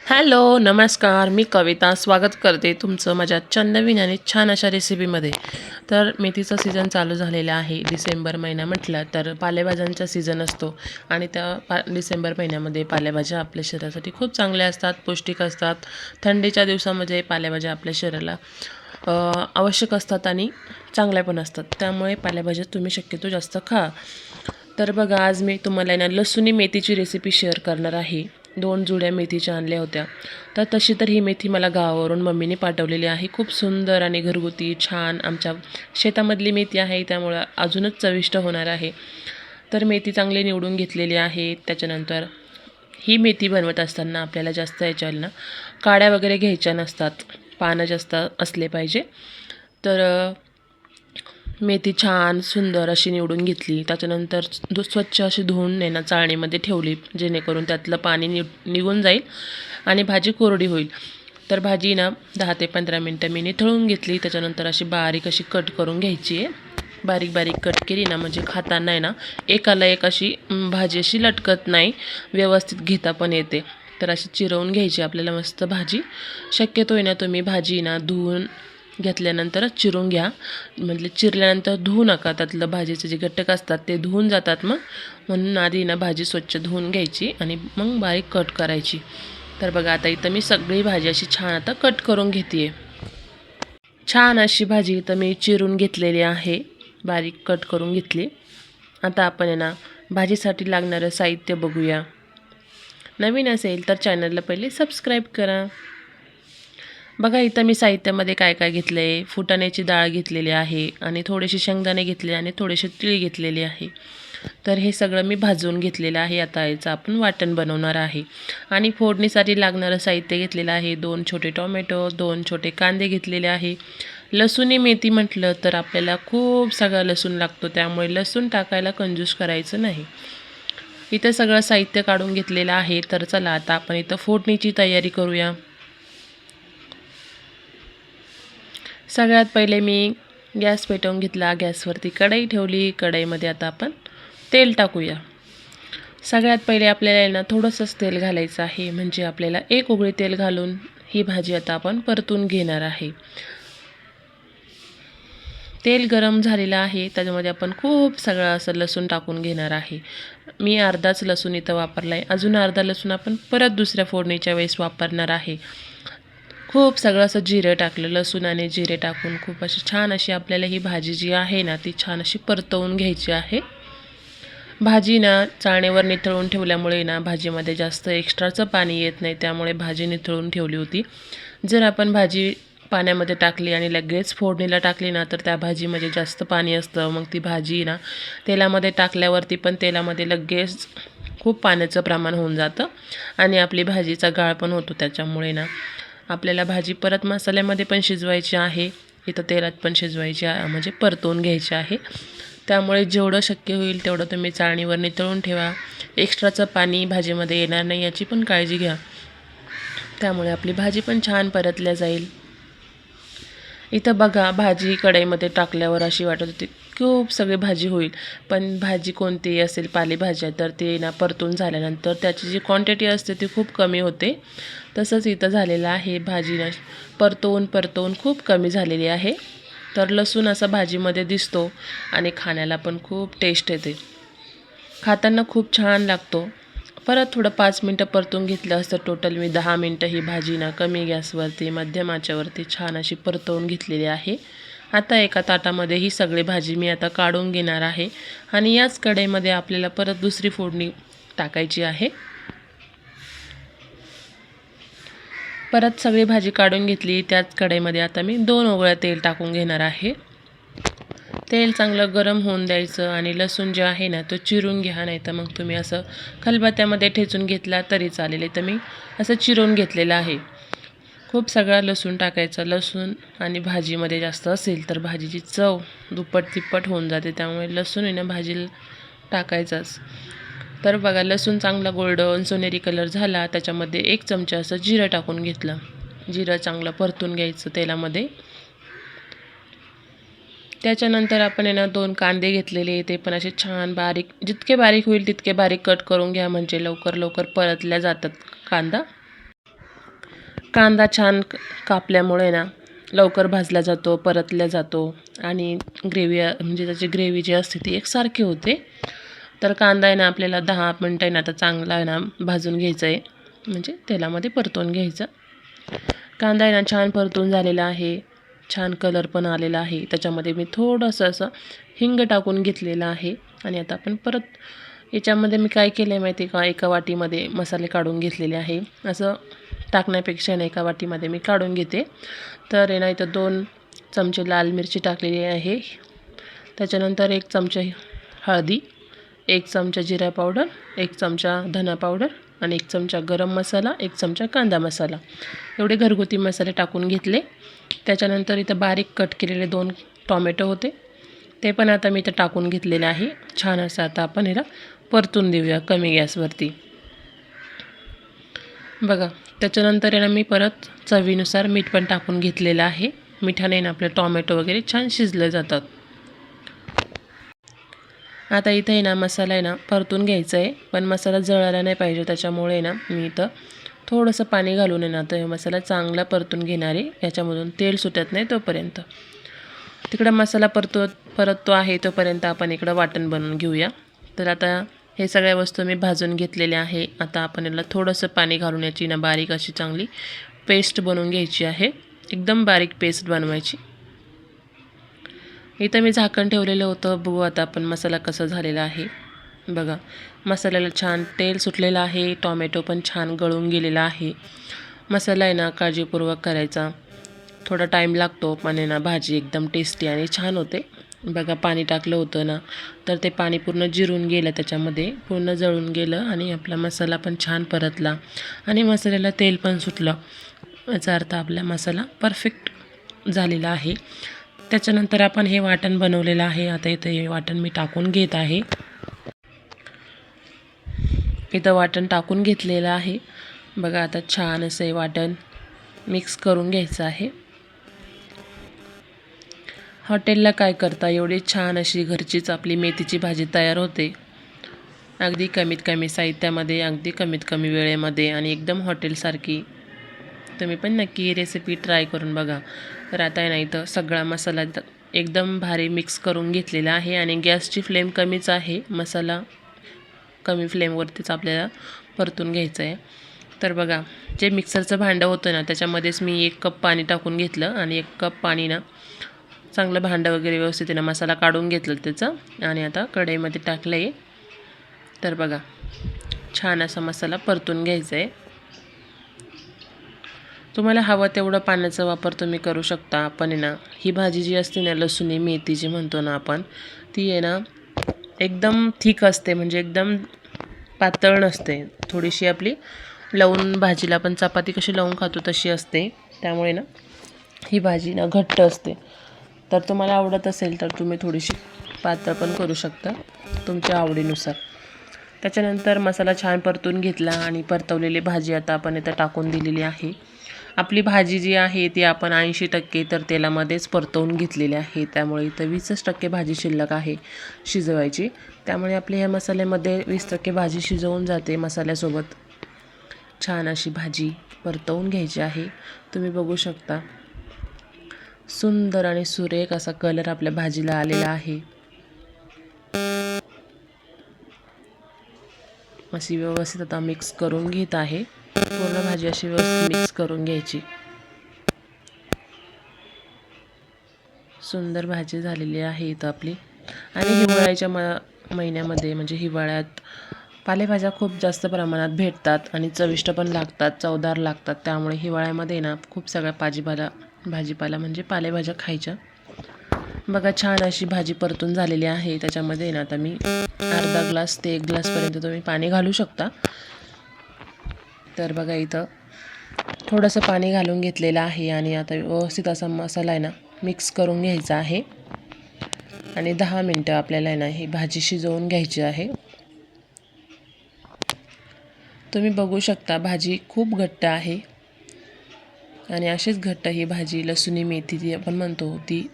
Hello, नमस्कार. मी कविता स्वागत करते तुमचं माझ्या नवीन आणि छान अशा रेसिपीमध्ये. तर मेथीचा सीझन चालू झालेला आहे. डिसेंबर महिना म्हटलं तर पालेभाज्यांचा सीझन असतो आणि त्या डिसेंबर महिन्यामध्ये पालेभाज्या आपल्या शरीरासाठी खूप चांगल्या असतात, पौष्टिक असतात. थंडीच्या दिवसामध्ये पालेभाज्या आपल्या शरीराला आवश्यक असतात आणि चांगल्या पण असतात. त्यामुळे पालेभाज्या तुम्ही शक्यतो जास्त खा. तर बघा, आज मी तुम्हाला ना लसूणी मेथीची रेसिपी शेअर करणार आहे. 2 जुड्या मेथीच्या आणल्या होत्या. तर तशी तर ही मेथी मला गावावरून मम्मीने पाठवलेली आहे. खूप सुंदर आणि घरगुती छान आमच्या शेतामधली मेथी आहे, त्यामुळं अजूनच चविष्ट होणार आहे. तर मेथी चांगली निवडून घेतलेली आहे. त्याच्यानंतर ही मेथी बनवत असताना आपल्याला जास्त याच्याला ना काड्या वगैरे घ्यायच्या नसतात. पानं जास्त असले पाहिजे. तर मेथी छान सुंदर अशी निवडून घेतली. त्याच्यानंतर स्वच्छ अशी धुवून आहे ना चाळणीमध्ये ठेवली, जेणेकरून त्यातलं पाणी निघून जाईल आणि भाजी कोरडी होईल. तर भाजी ना 10 ते 15 मिनटं मी निथळून घेतली. त्याच्यानंतर अशी बारीक अशी कट करून घ्यायची आहे. बारीक बारीक कट केली ना म्हणजे खाताना आहे ना एकाला एक अशी भाजी अशी लटकत नाही, व्यवस्थित घेता पण येते. तर अशी चिरवून घ्यायची आपल्याला मस्त भाजी. शक्यतो आहे ना तुम्ही भाजी ना धुवून घेतल्यानंतरच चिरून घ्या. म्हणजे चिरल्यानंतर धुवू नका, त्यातलं भाजीचे जे घटक असतात ते धुवून जातात मग. म्हणून आधी ना भाजी स्वच्छ धुवून घ्यायची आणि मग बारीक कट करायची. तर बघा, आता इथं मी सगळी भाजी अशी छान आता कट करून घेते आहे. छान अशी भाजी इथं मी चिरून घेतलेली आहे, बारीक कट करून घेतली. आता आपण आहे ना भाजीसाठी लागणारं साहित्य बघूया. नवीन असेल तर चॅनलला पहिले सबस्क्राईब करा. बघा, इथं मी साहित्यामध्ये काय काय घेतलं आहे. फुटाण्याची डाळ घेतलेली आहे आणि थोडेसे शेंगदाणे घेतले आणि थोडेसे तीळ घेतलेले आहे. तर हे सगळं मी भाजून घेतलेलं आहे. आता याचं आपण वाटण बनवणार आहे. आणि फोडणीसाठी लागणारं साहित्य घेतलेलं आहे. 2 छोटे टोमॅटो, 2 छोटे कांदे घेतलेले आहे. लसूणी मेथी म्हटलं तर आपल्याला खूप सगळा लसूण लागतो, त्यामुळे लसूण टाकायला कंजूस करायचं नाही. इथं सगळं साहित्य काढून घेतलेलं आहे. तर चला आता आपण इथं फोडणीची तयारी करूया. सगळ्यात पहिले मी गॅस पेटवून घेतला. गॅसवरती कढई ठेवली. कढईमध्ये आता आपण तेल टाकूया. सगळ्यात पहिले आपल्याला ना थोडंसंच तेल घालायचं आहे, म्हणजे आपल्याला 1 उकळी तेल घालून ही भाजी आता आपण परतून घेणार आहे. तेल गरम झालेलं आहे, त्याच्यामध्ये आपण खूप सगळं असं लसूण टाकून घेणार आहे. मी अर्धाच लसूण इथं वापरला आहे. अजून अर्धा लसूण आपण परत दुसऱ्या फोडणीच्या वेळेस वापरणार आहे. खूप सगळं असं जिरं टाकलं, लसूण आणि जिरे टाकून खूप अशी छान अशी आपल्याला ही भाजी जी आहे ना ती छान अशी परतवून घ्यायची आहे. भाजी ना चाळणीवर निथळून ठेवल्यामुळे ना भाजीमध्ये जास्त एक्स्ट्राचं पाणी येत नाही, त्यामुळे भाजी निथळून ठेवली होती. जर आपण भाजी पाण्यामध्ये टाकली आणि लगेच फोडणीला टाकली ना तर त्या भाजीमध्ये जास्त पाणी असतं. मग ती भाजी ना तेलामध्ये टाकल्यावरती पण तेलामध्ये लगेच खूप पाण्याचं प्रमाण होऊन जातं आणि आपली भाजीचा गाळ पण होतो. त्याच्यामुळे ना आपल्याला भाजी परत मसाल्यामध्ये पण शिजवायची आहे, इथं तेलात पण शिजवायची म्हणजे परतवून घ्यायची आहे. त्यामुळे जेवढं शक्य होईल तेवढं तुम्ही चाळणीवर नितळून ठेवा. एक्स्ट्राचं पाणी भाजीमध्ये येणार नाही याची पण काळजी घ्या, त्यामुळे आपली भाजी पण छान परतल्या जाईल. इथं बघा, भाजी कढईमध्ये टाकल्यावर अशी वाटत होती खूप सगळी भाजी होईल, पण भाजी कोणतीही असेल पालेभाज्या तर ते ना परतून झाल्यानंतर त्याची जी क्वांटिटी असते ती खूप कमी होते. तसंच इथं झालेलं आहे. भाजी ना परतवून खूप कमी झालेली आहे. तर लसूण असा भाजीमध्ये दिसतो आणि खाण्याला पण खूप टेस्ट येते, खाताना खूप छान लागतो. परत थोडं 5 मिनटं परतून घेतलं असतं. टोटल मी 10 मिनटं ही भाजी ना कमी गॅसवरती मध्यम आचेवरती छान अशी परतवून घेतलेली आहे. आता एका ताटामध्ये ही सगळी भाजी मी आता काढून घेणार आहे आणि याच कढईमध्ये आपल्याला परत दुसरी फोडणी टाकायची आहे. परत सगळी भाजी काढून घेतली. त्याच कढईमध्ये आता मी 2 उकळ्या तेल टाकून घेणार आहे. तेल चांगलं गरम होऊन द्यायचं आणि लसूण जे आहे ना तो चिरून घ्या, नाही तर मग तुम्ही असं खलबत्त्यामध्ये ठेचून घेतला तरी चालेल. तर मी असं चिरून घेतलेलं आहे. खूप सगळा लसूण टाकायचा. लसूण आणि भाजीमध्ये जास्त असेल तर भाजीची चव दुप्पट तिप्पट होऊन जाते, त्यामुळे लसूण आहे ना भाजीला टाकायचाच. तर बघा, लसूण चांगला गोल्डन सोनेरी कलर झाला. त्याच्यामध्ये 1 चमचा असं जिरं टाकून घेतलं. जिरं चांगलं परतून घ्यायचं तेलामध्ये. त्याच्यानंतर आपण आहे ना 2 कांदे घेतलेले, ते पण असे छान बारीक, जितके बारीक होईल तितके बारीक कट करून घ्या, म्हणजे लवकर परतल्या जातात कांदा. कांदा छान कापल्यामुळे ना लवकर भाजला जातो, परतला जातो आणि ग्रेव्ही म्हणजे त्याची ग्रेव्ही जी असते ती एकसारखी होते. तर कांदा आहे ना आपल्याला 10 मिनटं आहे ना आता चांगला आहे ना भाजून घ्यायचा आहे, म्हणजे तेलामध्ये परतून घ्यायचं. कांदा आहे ना छान परतून झालेला आहे, छान कलर पण आलेला आहे. त्याच्यामध्ये मी थोडंसं असं हिंग टाकून घेतलेलं आहे आणि आता आपण परत याच्यामध्ये मी काय केलं आहे माहिती आहे का, एका वाटीमध्ये मसाले काढून घेतलेले आहे. असं टाकण्यापेक्षा ना एका वाटीमध्ये मी काढून घेते. तर आहे ना इथं 2 चमचे लाल मिरची टाकलेली आहे. त्याच्यानंतर 1 चमचा हळदी, 1 चमचा जिरा पावडर, 1 चमचा धना पावडर आणि 1 चमचा गरम मसाला, 1 चमचा कांदा मसाला, एवढे घरगुती मसाले टाकून घेतले. त्याच्यानंतर इथं बारीक कट केलेले 2 टोमॅटो होते, ते पण आता मी इथं टाकून घेतलेले आहे. छान असं आता आपण ह्याला परतून देऊया कमी गॅसवरती. बघा त्याच्यानंतर आहे ना मी परत चवीनुसार मीठ पण टाकून घेतलेलं आहे. मिठाने ना आपले टोमॅटो वगैरे छान शिजले जातात. आता इथं आहे ना मसाला आहे ना परतून घ्यायचा आहे, पण मसाला जळायला नाही पाहिजे. त्याच्यामुळे ना मी इथं थोडंसं पाणी घालून आहे ना तर मसाला चांगला परतून घेणार आहे, याच्यामधून तेल सुटत नाही तोपर्यंत. तिकडं मसाला परततो आहे तोपर्यंत आपण इकडं वाटण बनवून घेऊया. तर आता हे सगळ्या वस्तू मी भाजून घेतलेल्या आहे. आता आपण याला थोडंसं पाणी घालून याची ना बारीक अशी चांगली पेस्ट बनवून घ्यायची आहे, एकदम बारीक पेस्ट बनवायची. इथं मी झाकण ठेवलेलं होतं. बघू आता आपण मसाला कसा झालेला आहे. बघा मसाल्याला छान तेल सुटलेलं आहे, टोमॅटो पण छान गळून गेलेला आहे. मसाला आहे ना काळजीपूर्वक करायचा, थोडा टाईम लागतो, पण आहे ना भाजी एकदम टेस्टी आणि छान होते. बघा पाणी टाकलं होतं ना तर ते पाणी पूर्ण जिरून गेलं, त्याच्यामध्ये पूर्ण जळून गेलं आणि आपला मसाला पण छान परतला आणि मसाल्याला तेल पण सुटलं. याचा अर्थ आपला मसाला परफेक्ट झालेला आहे. त्याच्यानंतर आपण हे वाटण बनवलेलं आहे. आता इथं हे वाटण मी टाकून घेत आहे. इथं वाटण टाकून घेतलेलं आहे. बघा आता छान असं हे वाटण मिक्स करून घ्यायचं आहे. हॉटेलला काय करता, एवढी छान अशी घरचीच आपली मेथीची भाजी तयार होते, अगदी कमीत कमी साहित्यामध्ये, अगदी कमीत कमी वेळेमध्ये आणि एकदम हॉटेलसारखी. तुम्ही पण नक्की ही रेसिपी ट्राय करून बघा. तर आता आहे ना इथं सगळा मसाला एकदम भारी मिक्स करून घेतलेला आहे आणि गॅसची फ्लेम कमीच आहे. मसाला कमी फ्लेमवरतीच आपल्याला परतून घ्यायचं आहे. तर बघा जे मिक्सरचं भांडं होतं ना त्याच्यामध्येच मी 1 कप पाणी टाकून घेतलं आणि 1 कप पाणी ना चांगलं भांडं वगैरे व्यवस्थित ना मसाला काढून घेतलं त्याचं आणि आता कढईमध्ये टाकलं आहे. तर बघा छान असा मसाला परतून घ्यायचा आहे. तुम्हाला हवं तेवढं पाण्याचा वापर तुम्ही करू शकता. पण आहे ना ही भाजी जी असते ना लसुणी मेथी जी म्हणतो ना आपण, ती आहे ना एकदम थिक असते, म्हणजे एकदम पातळ नसते. थोडीशी आपली लावून भाजीला आपण चपाती कशी लावून खातो तशी असते. त्यामुळे ना ही भाजी ना घट्ट असते. तर तुम्हाला आवडत असेल तर तुम्ही थोडीशी पातळ पण करू शकता तुमच्या आवडीनुसार. त्याच्यानंतर मसाला छान परतून घेतला आणि परतवलेली भाजी आता आपण इथं टाकून दिलेली आहे. आपली भाजी जी आहे ती आपण 80% तर तेलामध्येच परतवून घेतलेली आहे. त्यामुळे इथं 20% भाजी शिल्लक आहे शिजवायची. त्यामुळे आपल्या ह्या मसाल्यामध्ये 20% भाजी शिजवून जाते. मसाल्यासोबत छान अशी भाजी परतवून घ्यायची आहे. तुम्ही बघू शकता सुंदर आणि सुरेख असा कलर आपल्या भाजीला आलेला आहे. अशी व्यवस्थित आता मिक्स करून घेत आहे. पूर्ण भाजी अशी व्यवस्थित मिक्स करून घ्यायची. सुंदर भाजी झालेली आहे इथं आपली. आणि हिवाळ्याच्या महिन्यामध्ये म्हणजे हिवाळ्यात पालेभाज्या खूप जास्त प्रमाणात भेटतात आणि चविष्ट पण लागतात, चवदार लागतात. त्यामुळे हिवाळ्यामध्ये ना खूप सगळ्या भाजीपाला म्हणजे पालेभाज्या खायच्या. बघा छान अशी भाजी परतून झालेली आहे. त्याच्यामध्ये ना आता मी अर्धा ग्लास ते 1 ग्लासपर्यंत तुम्ही पाणी घालू शकता. तर बघा इथं थोडंसं पाणी घालून घेतलेलं आहे आणि आता व्यवस्थित असा मसाला आहे ना मिक्स करून घ्यायचा आहे आणि 10 मिनटं आपल्याला आहे ना ही भाजी शिजवून घ्यायची आहे. तुम्ही बघू शकता भाजी खूप घट्ट आहे आणि अशीच घट्ट ही भाजी लसुणी मेथी जी आपण म्हणतो ती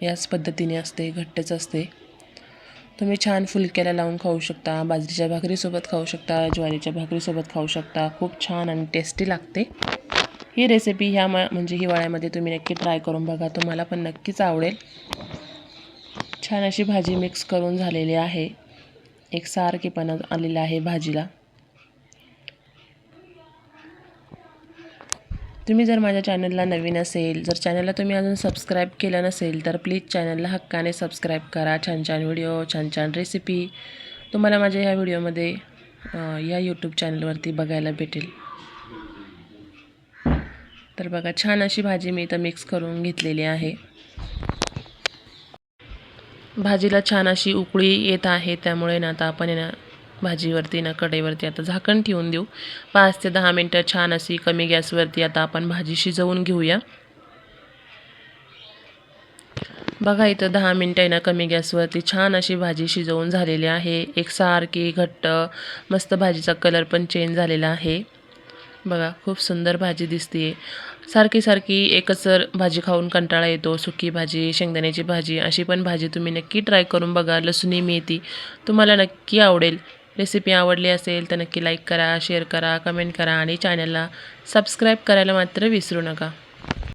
याच पद्धतीने असते, घट्टच असते. तुम्ही छान फुलक्याला लावून खाऊ शकता, बाजरीच्या भाकरीसोबत खाऊ शकता, ज्वारीच्या भाकरीसोबत खाऊ शकता. खूप छान आणि टेस्टी लागते. ही रेसिपी म्हणजे हिवाळ्यामध्ये तुम्ही नक्की ट्राय करून बघा, तुम्हाला पण नक्कीच आवडेल। छान अशी भाजी मिक्स करून झालेली आहे, एकसारखेपणा आलेला आहे भाजीला। तुम्ही जर माझ्या चॅनलला नवीन असेल, जर चॅनलला तुम्ही अजून सबस्क्राईब केलं नसेल तर प्लीज चॅनलला हक्काने सबस्क्राईब करा। छान छान व्हिडिओ, छान छान रेसिपी तुम्हाला माझ्या ह्या व्हिडिओमध्ये या यूट्यूब चॅनलवरती बघायला भेटेल। तर बघा, छान अशी भाजी मी इथं मिक्स करून घेतलेली आहे। भाजीला छान अशी उकळी येत आहे, त्यामुळे ना आता आपण भाजीवरती कढईवरती आता झाकण ठेवून देऊ। 5 ते 10 मिनिटं छान अशी कमी गॅसवरती आता आपण भाजी शिजवून घेऊया। बघा, इथं 10 मिनिटं कमी गॅसवरती छान अशी भाजी शिजवून झालेली आहे, एकसारखी घट्ट मस्त भाजीचा कलर पण चेंज झालेला आहे। बघा, खूप सुंदर भाजी दिसते। सारखी एकच भाजी खाऊन कंटाळा येतो, सुकी भाजी, शेंगदाण्याची भाजी अशी पण भाजी तुम्ही नक्की ट्राय करून बघा। लसुणी मेथी तुम्हाला नक्की आवडेल। रेसिपी आवडली असेल तर नक्की लाईक करा, शेअर करा, कमेंट करा आणि चॅनलला सबस्क्राईब करायला मात्र विसरू नका।